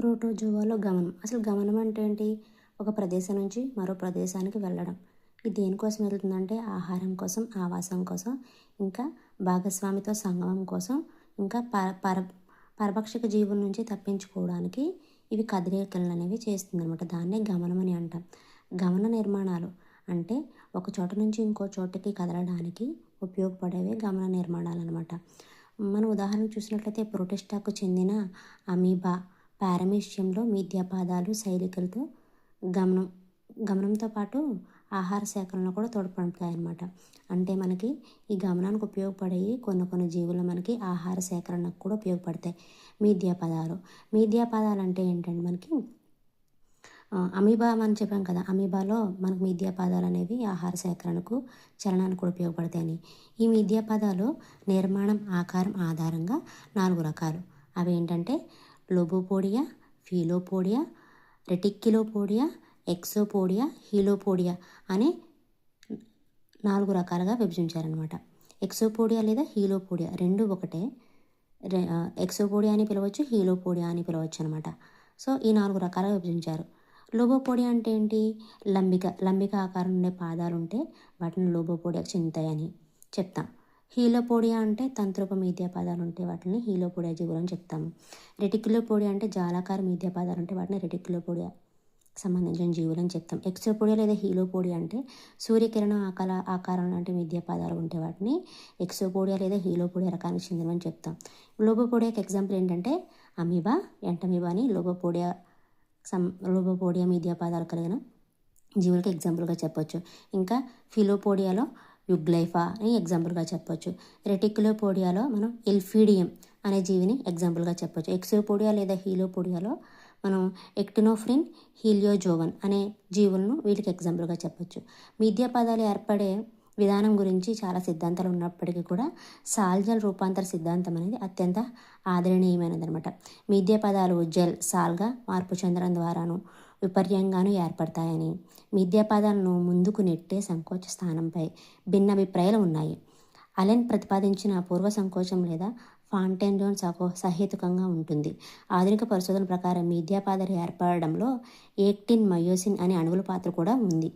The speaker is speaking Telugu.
ప్రోటోజోవాలో గమనం. అసలు గమనం అంటే ఏంటి? ఒక ప్రదేశం నుంచి మరో ప్రదేశానికి వెళ్ళడం. ఇది దేనికోసం వెళ్తుందంటే ఆహారం కోసం, ఆవాసం కోసం, ఇంకా భాగస్వామితో సంగమం కోసం, ఇంకా పరభక్షక జీవుల నుంచి తప్పించుకోవడానికి ఇవి కదలికలు అనేవి చేస్తుందన్నమాట. దాన్నే గమనం అని అంటాం. గమన నిర్మాణాలు అంటే ఒక చోట నుంచి ఇంకో చోటుకి కదలడానికి ఉపయోగపడేవే గమన నిర్మాణాలు అనమాట. మనం ఉదాహరణ చూసినట్లయితే ప్రోటిస్టాకు చెందిన అమీబా పారమీషియంలో మీథ్యాపాదాలు శైలికలతో గమనంతో పాటు ఆహార సేకరణలో కూడా తోడ్పడతాయి అన్నమాట. అంటే మనకి ఈ గమనానికి ఉపయోగపడేవి కొన్ని జీవులు మనకి ఆహార సేకరణకు కూడా ఉపయోగపడతాయి. మీథ్యాపాదాలు అంటే ఏంటంటే మనకి అమీబా మనం చెప్పాం కదా, అమీబాలో మనకు మీథ్యాపాదాలు అనేవి ఆహార సేకరణకు చలనానికి కూడా ఉపయోగపడతాయని. ఈ మీథ్యాపాదాలు నిర్మాణం ఆకారం ఆధారంగా 4 రకాలు. అవి ఏంటంటే లోబోపోడియా, ఫీలోపోడియా, రెటిక్యులోపోడియా, ఎక్సోపోడియా, హీలోపోడియా అనే 4 రకాలుగా విభజించారనమాట. ఎక్సోపోడియా లేదా హీలోపోడియా రెండు ఒకటే. ఎక్సోపోడియా అని పిలవచ్చు, హీలోపోడియా అని పిలవచ్చు అనమాట. సో ఈ 4 రకాలుగా విభజించారు. లోబోపోడియా అంటే ఏంటి? లంబిక ఆకారం ఉండే పాదాలు ఉంటే వాటిని లోబోపోడియాకు చెందుతాయని చెప్తాం. హీలోపోడియా అంటే తంత్రూప మీథ్యాపాదాలు ఉంటే వాటిని హీలోపోడియా జీవులు అని చెప్తాము. రెటిక్యులోపోడియా అంటే జాలాకార మీథ్యాపాదాలు ఉంటే వాటిని రెటిక్యులోపోడియా సంబంధించిన జీవులు అని చెప్తాం. ఎక్సోపోడియా లేదా హీలోపోడియా అంటే సూర్యకిరణ ఆకారం లాంటి మీథ్యాపాదాలు ఉంటే వాటిని ఎక్సోపోడియా లేదా హీలోపోడియా రకానికి చెందినవని చెప్తాం. లోబోపోడియాకి ఎగ్జాంపుల్ ఏంటంటే అమీబా, ఎంటమీబా అని లోబోపోడియా మీథ్యాపాదాలు కలిగిన జీవులకి ఎగ్జాంపుల్గా చెప్పొచ్చు. ఇంకా ఫిలోపోడియాలో యుగ్లైఫా అని ఎగ్జాంపుల్గా చెప్పొచ్చు. రెటిక్యులోపోడియాలో మనం ఎల్ఫీడియం అనే జీవిని ఎగ్జాంపుల్గా చెప్పొచ్చు. ఎక్సోపోడియా లేదా హీలోపోడియాలో మనం ఎక్టినోఫ్రిన్, హీలియోజోవన్ అనే జీవులను వీటికి ఎగ్జాంపుల్గా చెప్పొచ్చు. మీథ్యాపాదాలు ఏర్పడే విధానం గురించి చాలా సిద్ధాంతాలు ఉన్నప్పటికీ కూడా సాల్జల్ రూపాంతర సిద్ధాంతం అనేది అత్యంత ఆదరణీయమైనది అనమాట. మీథ్యాపదాలు సాల్గా మార్పు చెందడం ద్వారాను విపర్యంగాను ఏర్పడతాయని, మీథ్యాపదాలను ముందుకు నెట్టే సంకోచ స్థానంపై భిన్నాభిప్రాయాలు ఉన్నాయి. అలెన్ ప్రతిపాదించిన పూర్వ సంకోచం లేదా ఫాంటైన్ జోన్ సహేతుకంగా ఉంటుంది. ఆధునిక పరిశోధన ప్రకారం మీథ్యాపాదాలు ఏర్పడడంలో ఏక్టిన్, మయోసిన్ అనే అణువుల పాత్ర కూడా ఉంది.